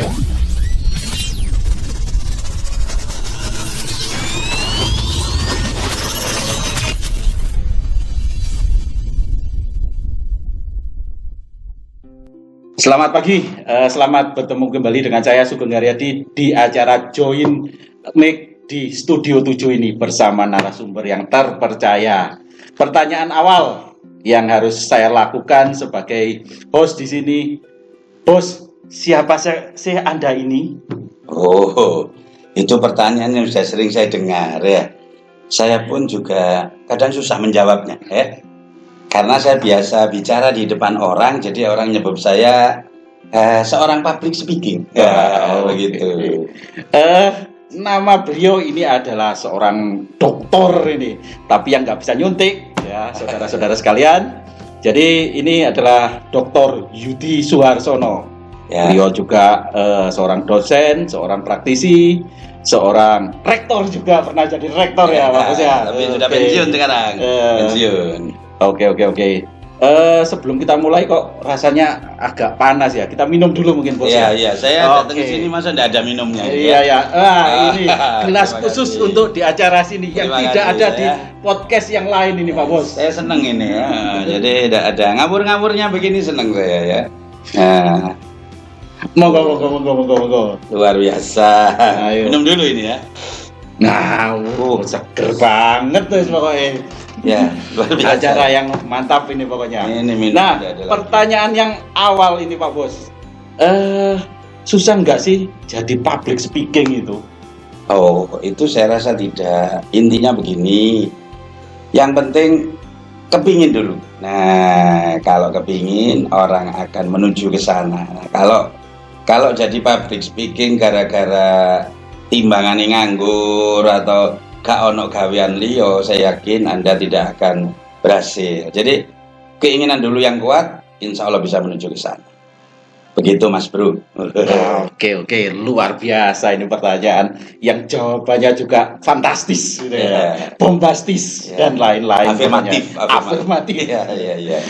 Selamat pagi, selamat bertemu kembali dengan saya Sugeng Haryadi di acara Join Mic di Studio 7 ini bersama narasumber yang terpercaya. Pertanyaan awal yang harus saya lakukan sebagai host di sini, bos, siapa sih Anda ini? Oh, itu pertanyaan yang sudah sering saya dengar ya. Saya pun juga kadang susah menjawabnya ya. Karena saya biasa bicara di depan orang, jadi orang nyebut saya seorang public speaking. Begitu. Nama beliau ini adalah seorang dokter ini, tapi yang nggak bisa nyuntik, ya saudara-saudara sekalian. Jadi ini adalah Dr. Yudi Suharsono. Ya. Beliau juga seorang dosen, seorang praktisi, seorang rektor juga, pernah jadi rektor ya, Pak Bos ya. Tapi sudah pensiun sekarang. Pensiun. Oke. Sebelum kita mulai kok rasanya agak panas ya. Kita minum dulu mungkin, Bos. Iya. Saya datang ke sini masa tidak ada minumnya. Iya. Ini gelas khusus untuk di acara sini yang tidak ada di podcast yang lain ini, Pak Bos. Saya senang ini ya. Jadi tidak ada ngawur-ngawurnya begini, senang saya ya. Nah, Monggo. luar biasa. Ayo. Minum dulu ini ya. Nah, seger banget tuh pokoknya. Ya, luar biasa. Acara yang mantap ini pokoknya. Nah, pertanyaan yang awal ini Pak Bos. Susah nggak sih jadi public speaking itu? Oh, itu saya rasa tidak. Intinya begini. Yang penting kepingin dulu. Nah, kalau kepingin orang akan menuju ke sana. Nah, kalau jadi public speaking gara-gara timbangan nganggur atau gak ono gawean liyo, saya yakin Anda tidak akan berhasil. Jadi keinginan dulu yang kuat, insya Allah bisa menuju ke sana. Begitu Mas Bro. Oke, luar biasa ini pertanyaan yang jawabannya juga fantastis, gitu ya. Bombastis dan lain-lain. Afirmatif. Iya.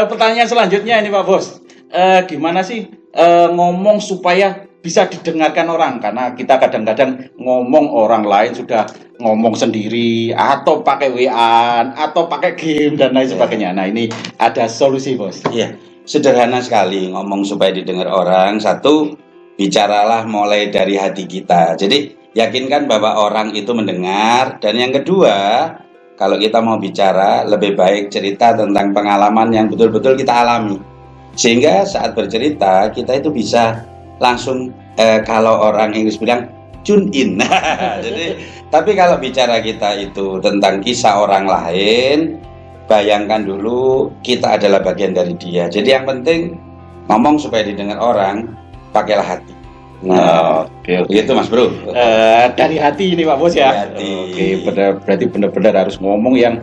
Pertanyaan selanjutnya ini Pak Bos, gimana sih ngomong supaya bisa didengarkan orang, karena kita kadang-kadang ngomong orang lain sudah ngomong sendiri atau pakai WA atau pakai game dan lain sebagainya. Nah, ini ada solusi, Bos. Iya, sederhana sekali ngomong supaya didengar orang. Satu, bicaralah mulai dari hati kita. Jadi yakinkan bahwa orang itu mendengar. Dan yang kedua, kalau kita mau bicara, lebih baik cerita tentang pengalaman yang betul-betul kita alami, sehingga saat bercerita kita itu bisa langsung kalau orang Inggris bilang tune in. Jadi, tapi kalau bicara kita itu tentang kisah orang lain, bayangkan dulu kita adalah bagian dari dia. Jadi yang penting ngomong supaya didengar orang, pakailah hati. Nah, oke. Gitu Mas Bro. Dari hati ini Pak Bos ya. Oke, berarti benar-benar harus ngomong yang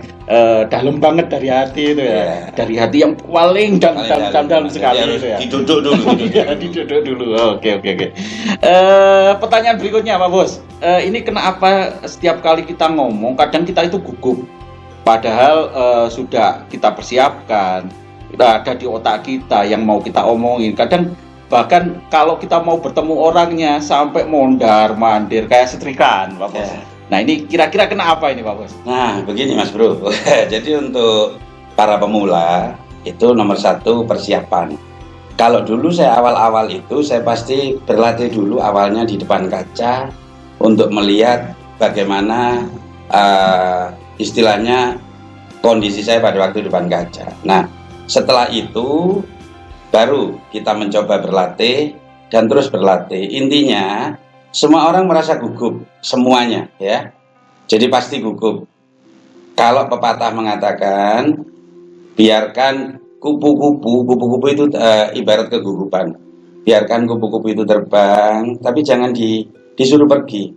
dalam banget dari hati itu ya. Dari hati yang paling dalam sekali itu ya. Diduduk dulu. Diduduk dulu. Oke. Pertanyaan berikutnya Pak Bos. Ini kenapa setiap kali kita ngomong kadang kita itu gugup. Padahal sudah kita persiapkan, udah ada di otak kita yang mau kita omongin. Kadang bahkan kalau kita mau bertemu orangnya sampai mondar-mandir kayak setrikaan, Pak Bos. Nah, ini kira-kira kenapa ini, Pak Bos? Nah, begini Mas Bro. Jadi untuk para pemula itu nomor satu persiapan. Kalau dulu saya awal-awal itu saya pasti berlatih dulu awalnya di depan kaca untuk melihat bagaimana istilahnya kondisi saya pada waktu di depan kaca. Nah, setelah itu baru kita mencoba berlatih dan terus berlatih. Intinya semua orang merasa gugup, semuanya ya. Jadi pasti gugup. Kalau pepatah mengatakan biarkan kupu-kupu itu ibarat kegugupan. Biarkan kupu-kupu itu terbang, tapi jangan disuruh pergi.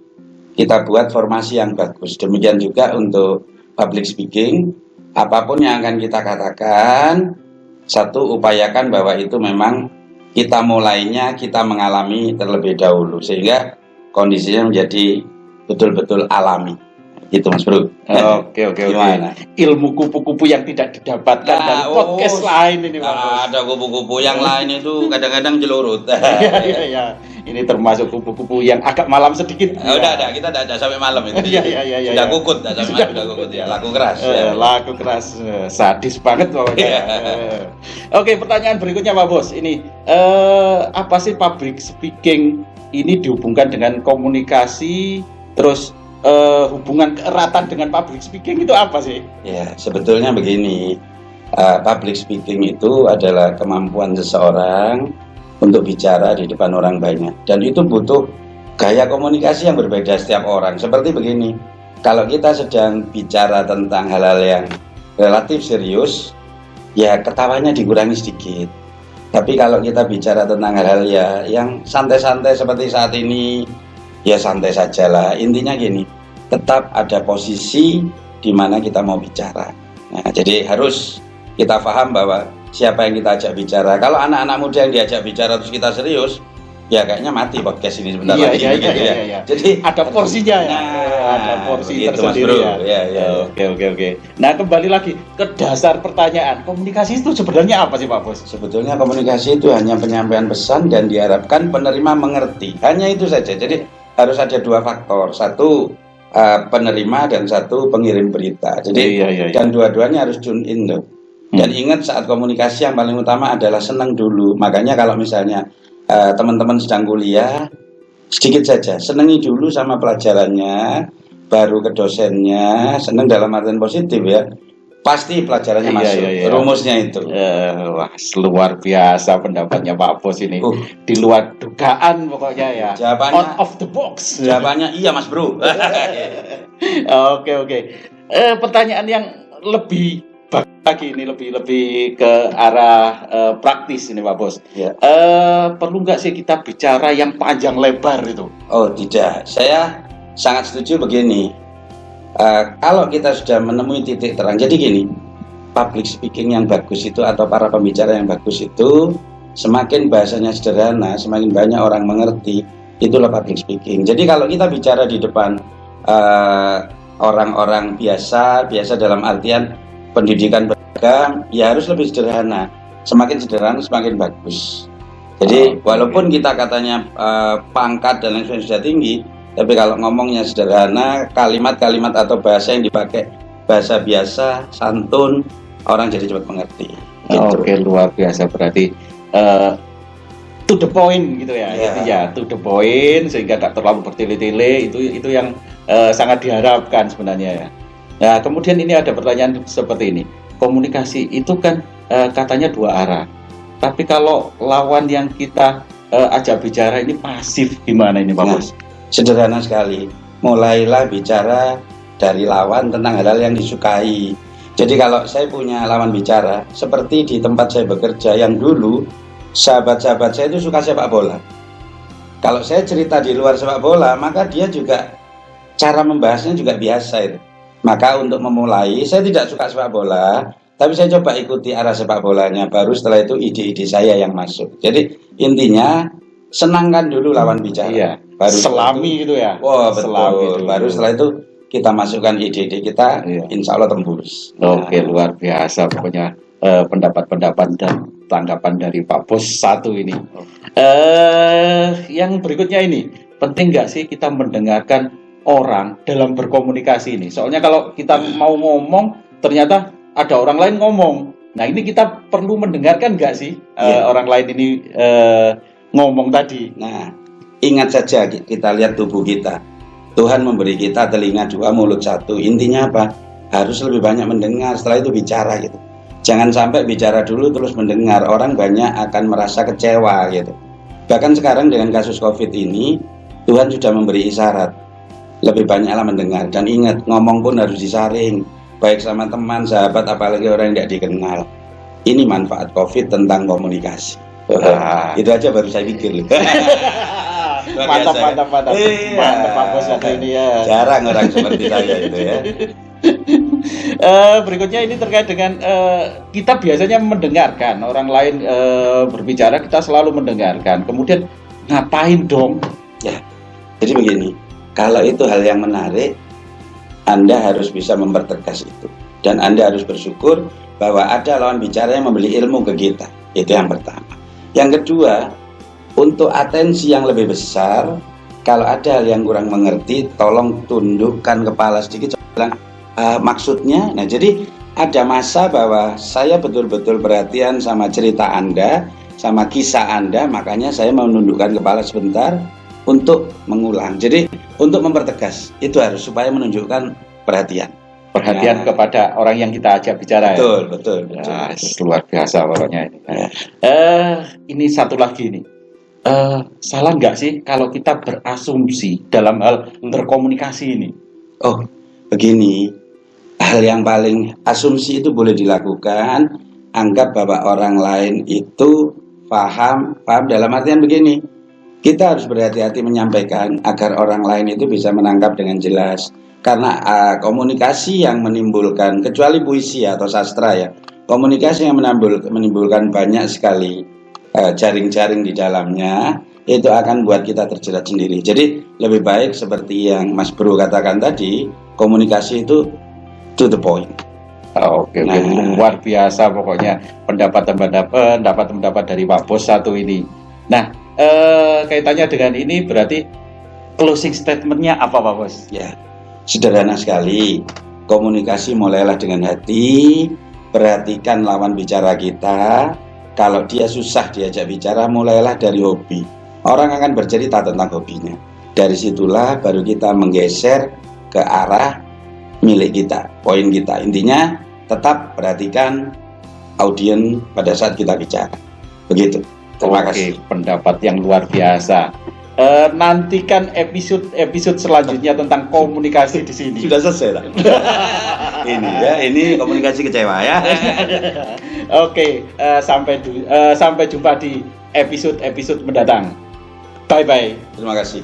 Kita buat formasi yang bagus. Demikian juga untuk public speaking, apapun yang akan kita katakan, satu, upayakan bahwa itu memang kita mulainya, kita mengalami terlebih dahulu, sehingga kondisinya menjadi betul-betul alami. Gitu Mas Bro. Oke. Ilmu kupu-kupu yang tidak didapatkan dari podcast lain ini Pak Bos. Ada kupu-kupu yang lain itu kadang-kadang jelurut. Iya. Ini termasuk kupu-kupu yang agak malam sedikit. Udah, kita udah sampai malam itu. Iya. Sudah kukut, sudah kukut ya, laku keras. Laku keras, sadis banget pokoknya. Oke, pertanyaan berikutnya Pak Bos. Ini apa sih public speaking ini dihubungkan dengan komunikasi, terus hubungan keeratan dengan public speaking itu apa sih? Ya, sebetulnya begini. Public speaking itu adalah kemampuan seseorang untuk bicara di depan orang banyak, dan itu butuh gaya komunikasi yang berbeda setiap orang. Seperti begini, kalau kita sedang bicara tentang hal-hal yang relatif serius, ya ketawanya dikurangi sedikit. Tapi kalau kita bicara tentang hal-hal ya yang santai-santai seperti saat ini, ya santai sajalah. Intinya gini, tetap ada posisi di mana kita mau bicara. Nah, jadi harus kita paham bahwa siapa yang kita ajak bicara. Kalau anak-anak muda yang diajak bicara terus kita serius, ya kayaknya mati podcast ini sebentar lagi. Iya. Jadi ada porsinya ya. Ada porsi gitu, tersendiri Mas Bro. Ya. Oke. Nah, kembali lagi ke dasar pertanyaan. Komunikasi itu sebenarnya apa sih Pak Bos? Sebetulnya komunikasi itu hanya penyampaian pesan dan diharapkan penerima mengerti. Hanya itu saja. Jadi harus ada dua faktor. Satu penerima dan satu pengirim berita. Jadi dan dua-duanya harus tune in loh. Dan ingat, saat komunikasi yang paling utama adalah senang dulu. Makanya kalau misalnya teman-teman sedang kuliah, sedikit saja senangi dulu sama pelajarannya, baru ke dosennya. Senang dalam artian positif ya, pasti pelajarannya masuk. Rumusnya itu. Wah, luar biasa pendapatnya Pak Bos ini. Di luar dugaan pokoknya ya. Jawabannya out of the box. Jawabannya iya Mas Bro. Oke. Pertanyaan yang lebih lagi ini lebih ke arah praktis ini Pak Bos. Perlu nggak sih kita bicara yang panjang lebar itu? Oh tidak, saya sangat setuju begini. Kalau kita sudah menemui titik terang, jadi gini, public speaking yang bagus itu atau para pembicara yang bagus itu, semakin bahasanya sederhana, semakin banyak orang mengerti, itulah public speaking. Jadi kalau kita bicara di depan orang-orang biasa dalam artian pendidikan beragam, ya harus lebih sederhana. Semakin sederhana semakin bagus. Jadi walaupun kita katanya pangkat dan lain sebagainya sudah tinggi, tapi kalau ngomongnya sederhana, kalimat-kalimat atau bahasa yang dipakai bahasa biasa, santun, orang jadi cepat mengerti. Gitu. Oke, luar biasa, berarti to the point gitu ya. Ya, to the point sehingga tidak terlalu bertele-tele, itu yang sangat diharapkan sebenarnya ya. Nah, kemudian ini ada pertanyaan seperti ini. Komunikasi itu kan katanya dua arah. Tapi kalau lawan yang kita ajak bicara ini pasif, gimana ini Pak Bos? Sederhana sekali. Mulailah bicara dari lawan tentang hal-hal yang disukai. Jadi kalau saya punya lawan bicara, seperti di tempat saya bekerja yang dulu, sahabat-sahabat saya itu suka sepak bola. Kalau saya cerita di luar sepak bola, maka dia juga cara membahasnya juga biasa itu. Maka untuk memulai, saya tidak suka sepak bola, tapi saya coba ikuti arah sepak bolanya. Baru setelah itu ide-ide saya yang masuk. Jadi intinya senangkan dulu lawan bicara. Iya. Baru selami gitu ya. Wah, betul. Baru setelah itu kita masukkan ide-ide kita, insya Allah tembus. Oke, luar biasa pokoknya pendapat-pendapat dan tanggapan dari Pak Bos satu ini. Yang berikutnya ini, penting nggak sih kita mendengarkan orang dalam berkomunikasi ini? Soalnya kalau kita mau ngomong, ternyata ada orang lain ngomong. Nah, ini kita perlu mendengarkan nggak sih orang lain ini ngomong tadi? Nah, ingat saja, kita lihat tubuh kita. Tuhan memberi kita telinga dua, mulut satu. Intinya apa? Harus lebih banyak mendengar, setelah itu bicara gitu. Jangan sampai bicara dulu terus mendengar. Orang banyak akan merasa kecewa gitu. Bahkan sekarang dengan kasus COVID ini, Tuhan sudah memberi isyarat. Lebih banyaklah mendengar, dan ingat, ngomong pun harus disaring, baik sama teman, sahabat, apalagi orang yang tidak dikenal. Ini manfaat COVID tentang komunikasi. Itu aja baru saya pikir. Mantap. Mantap Pak Bos ini ya. Jarang orang seperti saya itu ya. Berikutnya ini terkait dengan kita biasanya mendengarkan orang lain berbicara, kita selalu mendengarkan. Kemudian ngapain dong? Ya, jadi begini. Kalau itu hal yang menarik, Anda harus bisa mempertegas itu. Dan Anda harus bersyukur bahwa ada lawan bicara yang memberi ilmu ke kita. Itu yang pertama. Yang kedua, Untuk atensi yang lebih besar, kalau ada hal yang kurang mengerti, tolong tundukkan kepala sedikit, bilang maksudnya. Nah, jadi ada masa bahwa saya betul-betul perhatian sama cerita Anda, sama kisah Anda, makanya saya mau menundukkan kepala sebentar untuk mengulang. Jadi untuk mempertegas, itu harus supaya menunjukkan perhatian. Perhatian kepada orang yang kita ajak bicara. Betul. Ya, luar biasa pokoknya ini. Ini satu lagi nih. Salah nggak sih kalau kita berasumsi dalam hal berkomunikasi ini? Oh, begini. Hal yang paling asumsi itu boleh dilakukan. Anggap bahwa orang lain itu paham dalam artian begini. Kita harus berhati-hati menyampaikan agar orang lain itu bisa menangkap dengan jelas. Karena komunikasi yang menimbulkan, kecuali puisi atau sastra ya, komunikasi yang menimbulkan banyak sekali jaring-jaring di dalamnya, itu akan buat kita terjerat sendiri. Jadi lebih baik seperti yang Mas Bro katakan tadi, komunikasi itu to the point. Oke. Luar biasa pokoknya pendapat dari Pak Bos satu ini. Nah, kaitannya dengan ini berarti closing statementnya apa Pak Bos? Ya, sederhana sekali. Komunikasi mulailah dengan hati, perhatikan lawan bicara kita. Kalau dia susah diajak bicara, mulailah dari hobi. Orang akan bercerita tentang hobinya. Dari situlah baru kita menggeser ke arah milik kita, poin kita. Intinya tetap perhatikan audiens pada saat kita bicara. Begitu. Terima kasih. Pendapat yang luar biasa. Nantikan episode selanjutnya tentang komunikasi di sini. Sudah selesai lah. Ini komunikasi kecewa ya. Oke, sampai jumpa di episode mendatang. Bye bye. Terima kasih.